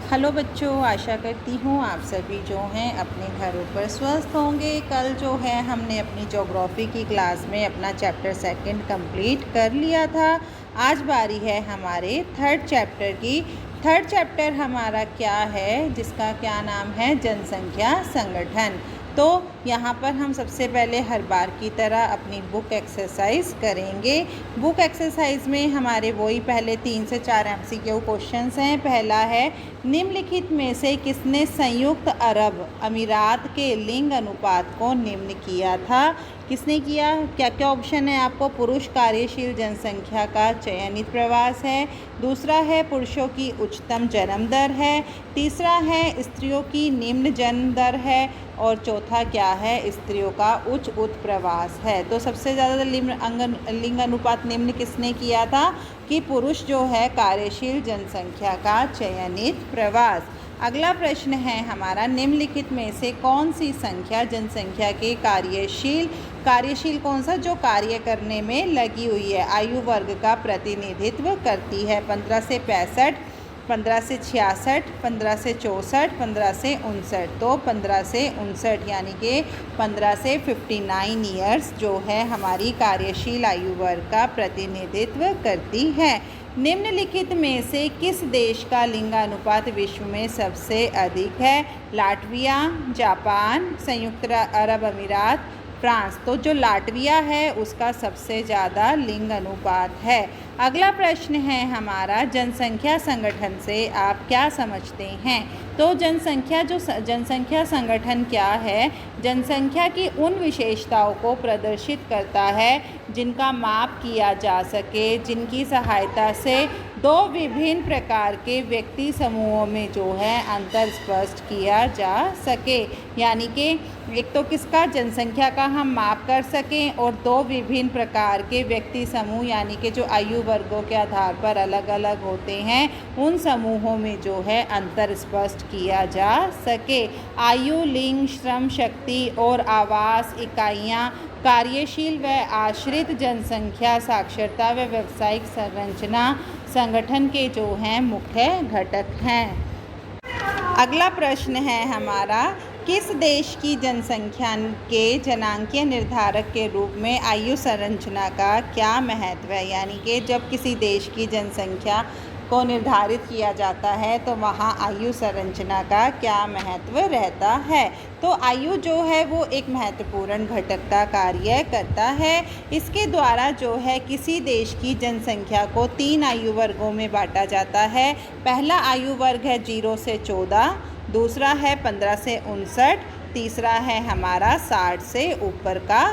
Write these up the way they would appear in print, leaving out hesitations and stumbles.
Hello बच्चों, आशा करती हूँ आप सभी जो हैं अपने घरों पर स्वस्थ होंगे। कल जो है हमने अपनी ज्योग्राफी की क्लास में अपना चैप्टर सेकंड कंप्लीट कर लिया था। आज बारी है हमारे थर्ड चैप्टर की। थर्ड चैप्टर हमारा क्या है, जिसका क्या नाम है, जनसंख्या संगठन। तो यहाँ पर हम सबसे पहले हर बार की तरह अपनी बुक एक्सरसाइज करेंगे। बुक एक्सरसाइज में हमारे वही पहले 3 से 4 MCQ क्वेश्चंस हैं। पहला है, निम्नलिखित में से किसने संयुक्त अरब अमीरात के लिंग अनुपात को निम्न किया था? किसने किया? क्या क्या ऑप्शन है आपको? पुरुष कार्यशील जनसंख्या का चयनित प्रवास है, दूसरा है पुरुषों की उच्चतम जन्म दर है, तीसरा है स्त्रियों की निम्न जन्म दर है, और चौथा क्या है, स्त्रियों का उच्च उत्प्रवास है। तो सबसे ज़्यादा लिंग अनुपात निम्न किसने किया था? कि पुरुष जो है कार्यशील जनसंख्या का चयनित प्रवास। अगला प्रश्न है हमारा, निम्नलिखित में से कौन सी संख्या जनसंख्या के कार्यशील कौन सा, जो कार्य करने में लगी हुई है, आयु वर्ग का प्रतिनिधित्व करती है? 15 से 65, 15 से 66, 15 से 64, 15 से 59। तो 15 से 59 यानी कि 15 से 59 ईयर्स जो है हमारी कार्यशील आयु वर्ग का प्रतिनिधित्व करती है। निम्नलिखित में से किस देश का लिंगानुपात विश्व में सबसे अधिक है? लाटविया, जापान, संयुक्त अरब अमीरात, फ्रांस। तो जो लाटविया है उसका सबसे ज़्यादा लिंग अनुपात है। अगला प्रश्न है हमारा, जनसंख्या संगठन से आप क्या समझते हैं? तो जनसंख्या संगठन क्या है? जनसंख्या की उन विशेषताओं को प्रदर्शित करता है जिनका माप किया जा सके, जिनकी सहायता से दो विभिन्न प्रकार के व्यक्ति समूहों में जो है अंतर स्पष्ट किया जा सके। यानी कि एक तो किसका, जनसंख्या का हम माप कर सकें, और दो विभिन्न प्रकार के व्यक्ति समूह यानी कि जो आयु वर्गों के आधार पर अलग अलग होते हैं, उन समूहों में जो है अंतर स्पष्ट किया जा सके। आयु, लिंग, श्रम शक्ति और आवास इकाइयाँ, कार्यशील व आश्रित जनसंख्या, साक्षरता व व्यावसायिक संरचना संगठन के जो हैं मुख्य घटक हैं। अगला प्रश्न है हमारा, किस देश की जनसंख्या के जनांकीय निर्धारक के रूप में आयु संरचना का क्या महत्व है? यानी कि जब किसी देश की जनसंख्या को निर्धारित किया जाता है तो वहाँ आयु संरचना का क्या महत्व रहता है? तो आयु जो है वो एक महत्वपूर्ण घटक का कार्य करता है। इसके द्वारा जो है किसी देश की जनसंख्या को 3 आयु वर्गों में बांटा जाता है। पहला आयु वर्ग है 0 से 14, दूसरा है 15 से 59, तीसरा है हमारा 60 से ऊपर का।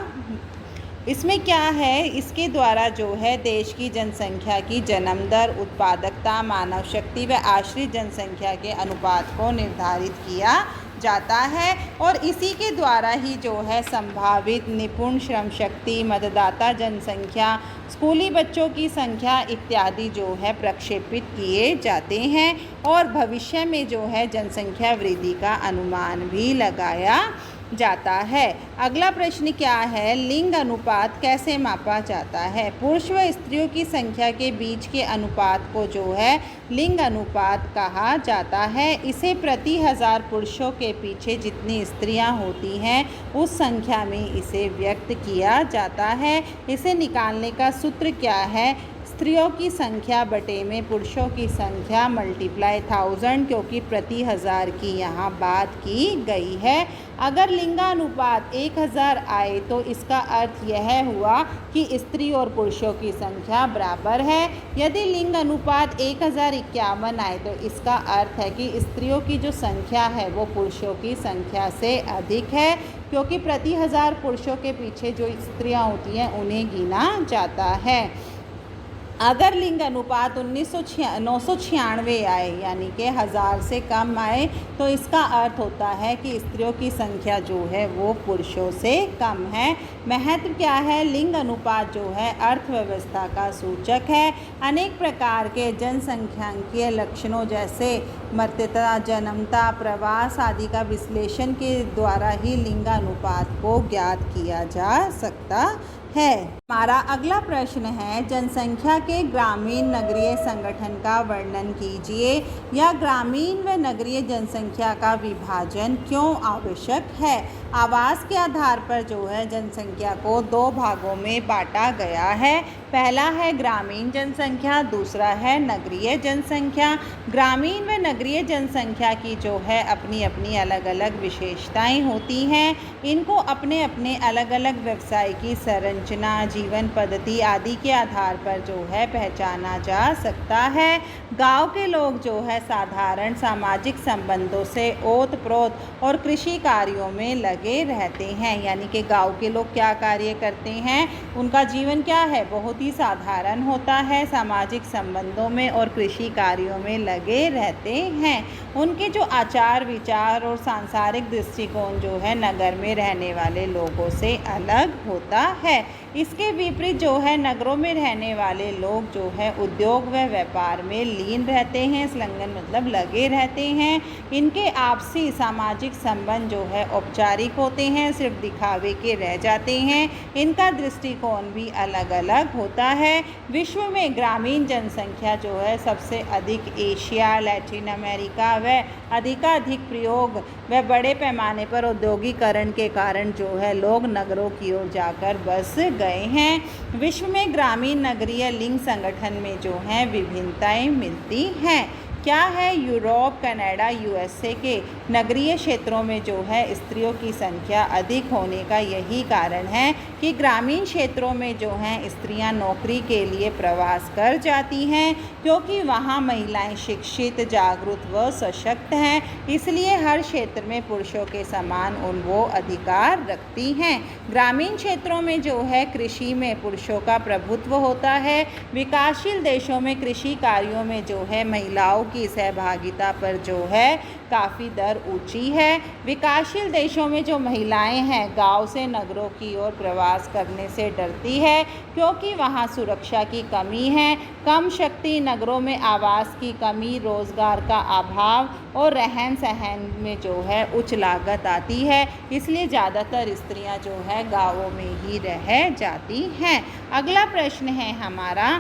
इसमें क्या है, इसके द्वारा जो है देश की जनसंख्या की जन्म दर, उत्पादकता, मानव शक्ति व आश्रित जनसंख्या के अनुपात को निर्धारित किया जाता है, और इसी के द्वारा ही जो है संभावित निपुण श्रम शक्ति, मतदाता जनसंख्या, स्कूली बच्चों की संख्या इत्यादि जो है प्रक्षेपित किए जाते हैं, और भविष्य में जो है जनसंख्या वृद्धि का अनुमान भी लगाया जाता है। अगला प्रश्न क्या है, लिंग अनुपात कैसे मापा जाता है? पुरुष व स्त्रियों की संख्या के बीच के अनुपात को जो है लिंग अनुपात कहा जाता है। इसे प्रति 1000 पुरुषों के पीछे जितनी स्त्रियां होती हैं उस संख्या में इसे व्यक्त किया जाता है। इसे निकालने का सूत्र क्या है? स्त्रियों की संख्या बटे में पुरुषों की संख्या मल्टीप्लाई 1000, क्योंकि प्रति 1000 की यहाँ बात की गई है। अगर लिंगानुपात 1000 आए तो इसका अर्थ यह हुआ कि स्त्री और पुरुषों की संख्या बराबर है। यदि लिंग अनुपात 1051 आए तो इसका अर्थ है कि स्त्रियों की जो संख्या है वो पुरुषों की संख्या से अधिक है, क्योंकि प्रति 1000 पुरुषों के पीछे जो स्त्रियां होती हैं उन्हें गिना जाता है। अगर लिंग अनुपात 996 आए यानी कि 1000 से कम आए तो इसका अर्थ होता है कि स्त्रियों की संख्या जो है वो पुरुषों से कम है। महत्व क्या है? लिंग अनुपात जो है अर्थव्यवस्था का सूचक है। अनेक प्रकार के जनसंख्यांकीय लक्षणों जैसे मर्त्यता, जन्मता, प्रवास आदि का विश्लेषण के द्वारा ही लिंगानुपात को ज्ञात किया जा सकता है। हमारा अगला प्रश्न है, जनसंख्या के ग्रामीण नगरीय संगठन का वर्णन कीजिए, या ग्रामीण व नगरीय जनसंख्या का विभाजन क्यों आवश्यक है। आवास के आधार पर जो है जनसंख्या को दो भागों में बांटा गया है। पहला है ग्रामीण जनसंख्या, दूसरा है नगरीय जनसंख्या। ग्रामीण व नगरीय जनसंख्या की जो है अपनी अपनी अलग अलग विशेषताएं होती हैं। इनको अपने अपने अलग अलग व्यवसाय की संरचना, जीवन पद्धति आदि के आधार पर जो है पहचाना जा सकता है। गांव के लोग जो है साधारण सामाजिक संबंधों से ओत-प्रोत और कृषि कार्यों में लगे रहते हैं। यानी कि गांव के लोग क्या कार्य करते हैं, उनका जीवन क्या है, बहुत ही साधारण होता है, सामाजिक संबंधों में और कृषि कार्यों में लगे रहते हैं। उनके जो आचार विचार और सांसारिक दृष्टिकोण जो है नगर में रहने वाले लोगों से अलग होता है। इसके विपरीत जो है नगरों में रहने वाले लोग जो है उद्योग व व्यापार में लीन रहते हैं। संलग्न मतलब लगे रहते हैं। इनके आपसी सामाजिक संबंध जो है औपचारिक होते हैं, सिर्फ दिखावे के रह जाते हैं। इनका दृष्टिकोण भी अलग अलग होता है। विश्व में ग्रामीण जनसंख्या जो है सबसे अधिक एशिया, लैटिन अमेरिका व अधिकाधिक प्रयोग व बड़े पैमाने पर औद्योगिकरण के कारण जो है लोग नगरों की ओर जाकर बस गए हैं। विश्व में ग्रामीण नगरीय लिंग संगठन में जो है विभिन्नताएं मिलती हैं। क्या है, यूरोप, कनाडा, यूएसए के नगरीय क्षेत्रों में जो है स्त्रियों की संख्या अधिक होने का यही कारण है कि ग्रामीण क्षेत्रों में जो हैं स्त्रियां नौकरी के लिए प्रवास कर जाती हैं, क्योंकि वहां महिलाएं शिक्षित, जागरूक व सशक्त हैं। इसलिए हर क्षेत्र में पुरुषों के समान वो अधिकार रखती हैं। ग्रामीण क्षेत्रों में जो है कृषि में पुरुषों का प्रभुत्व होता है। विकासशील देशों में कृषि कार्यों में जो है महिलाओं की सहभागिता पर जो है काफ़ी दर ऊंची है। विकासशील देशों में जो महिलाएं हैं गांव से नगरों की ओर प्रवास करने से डरती है, क्योंकि वहां सुरक्षा की कमी है, कम शक्ति, नगरों में आवास की कमी, रोजगार का अभाव और रहन सहन में जो है उच्च लागत आती है। इसलिए ज़्यादातर स्त्रियां जो है गाँवों में ही रह जाती हैं। अगला प्रश्न है हमारा,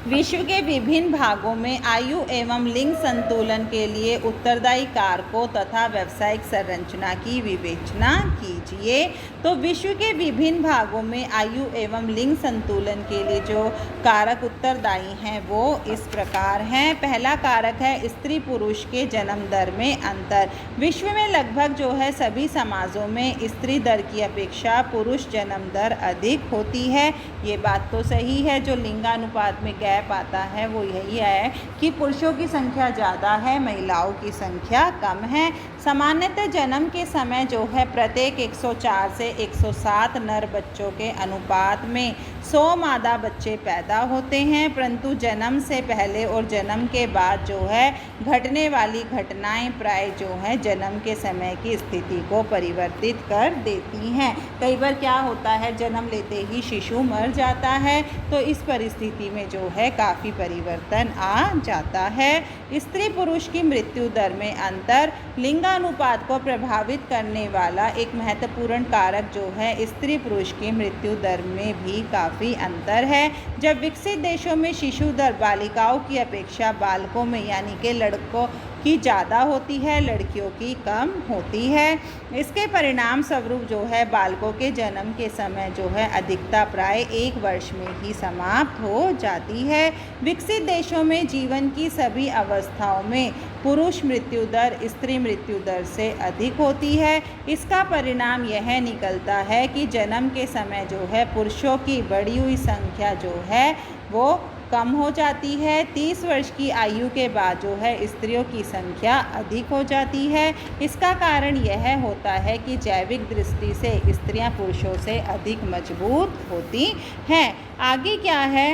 विश्व के विभिन्न भागों में आयु एवं लिंग संतुलन के लिए उत्तरदायी कारकों तथा व्यावसायिक संरचना की विवेचना कीजिए। तो विश्व के विभिन्न भागों में आयु एवं लिंग संतुलन के लिए जो कारक उत्तरदायी हैं वो इस प्रकार हैं। पहला कारक है स्त्री पुरुष के जन्म दर में अंतर। विश्व में लगभग जो है सभी समाजों में स्त्री दर की अपेक्षा पुरुष जन्म दर अधिक होती है। ये बात तो सही है। जो लिंगानुपात में गैप आता है वो यही है कि पुरुषों की संख्या ज़्यादा है, महिलाओं की संख्या कम है। सामान्यतः जन्म के समय जो है प्रत्येक 104 से 107 नर बच्चों के अनुपात में 100 मादा बच्चे पैदा होते हैं, परंतु जन्म से पहले और जन्म के बाद जो है घटने वाली घटनाएं प्राय जो है जन्म के समय की स्थिति को परिवर्तित कर देती हैं। कई बार क्या होता है, जन्म लेते ही शिशु मर जाता है, तो इस परिस्थिति में जो है काफ़ी परिवर्तन आ जाता है। स्त्री पुरुष की मृत्यु दर में अंतर। लिंगानुपात को प्रभावित करने वाला एक महत्वपूर्ण कारक जो है स्त्री पुरुष की मृत्यु दर में भी काफ़ी अंतर है। जब विकसित देशों में शिशु दर बालिकाओं की अपेक्षा बालकों में यानी कि लड़कों की ज़्यादा होती है, लड़कियों की कम होती है। इसके परिणाम स्वरूप जो है बालकों के जन्म के समय जो है अधिकता प्राय 1 वर्ष में ही समाप्त हो जाती है। विकसित देशों में जीवन की सभी अवस्थाओं में पुरुष मृत्यु दर स्त्री मृत्यु दर से अधिक होती है। इसका परिणाम यह निकलता है कि जन्म के समय जो है पुरुषों की बढ़ी हुई संख्या जो है वो कम हो जाती है। 30 वर्ष की आयु के बाद जो है स्त्रियों की संख्या अधिक हो जाती है। इसका कारण यह होता है कि जैविक दृष्टि से स्त्रियां पुरुषों से अधिक मजबूत होती हैं। आगे क्या है,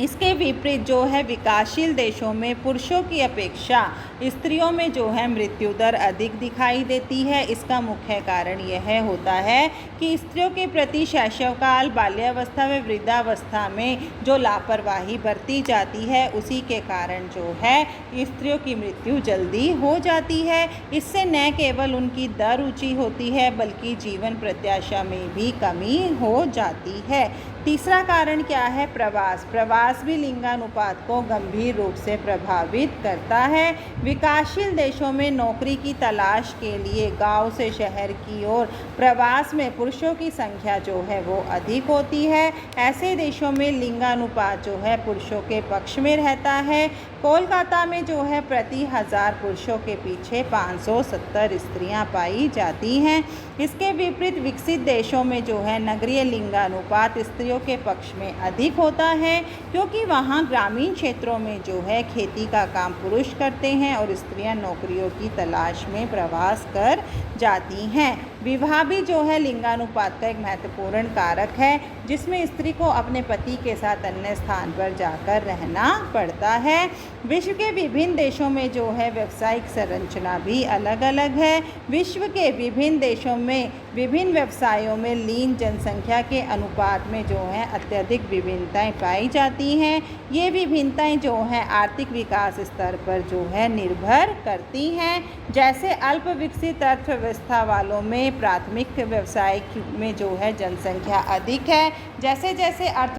इसके विपरीत जो है विकासशील देशों में पुरुषों की अपेक्षा स्त्रियों में जो है मृत्यु दर अधिक दिखाई देती है। इसका मुख्य कारण यह होता है कि स्त्रियों के प्रति शैशवकाल, बाल्यावस्था व वृद्धावस्था में जो लापरवाही बरती जाती है, उसी के कारण जो है स्त्रियों की मृत्यु जल्दी हो जाती है। इससे न केवल उनकी दर ऊंची होती है बल्कि जीवन प्रत्याशा में भी कमी हो जाती है। तीसरा कारण क्या है? प्रवास। प्रवास भी लिंगानुपात को गंभीर रूप से प्रभावित करता है। विकासशील देशों में नौकरी की तलाश के लिए गांव से शहर की ओर प्रवास में पुरुषों की संख्या जो है वो अधिक होती है। ऐसे देशों में लिंगानुपात जो है पुरुषों के पक्ष में रहता है। कोलकाता में जो है प्रति 1000 पुरुषों के पीछे 570 स्त्रियां पाई जाती हैं। इसके विपरीत विकसित देशों में जो है नगरीय लिंगानुपात स्त्रियों के पक्ष में अधिक होता है, क्योंकि वहाँ ग्रामीण क्षेत्रों में जो है खेती का काम पुरुष करते हैं और स्त्रियां नौकरियों की तलाश में प्रवास कर जाती हैं। विवाह भी जो है लिंगानुपात का एक महत्वपूर्ण कारक है, जिसमें स्त्री को अपने पति के साथ अन्य स्थान पर जाकर रहना पड़ता है। विश्व के विभिन्न देशों में जो है व्यावसायिक संरचना भी अलग अलग है। विश्व के विभिन्न देशों में विभिन्न व्यवसायों में लिंग जनसंख्या के अनुपात में जो है अत्यधिक विभिन्नताएं पाई जाती हैं। ये विभिन्नताएं जो हैं आर्थिक विकास स्तर पर जो है निर्भर करती हैं। जैसे अल्प विकसित अर्थव्यवस्था वालों में प्राथमिक व्यवसाय में जो है जनसंख्या अधिक है। जैसे जैसे अर्थ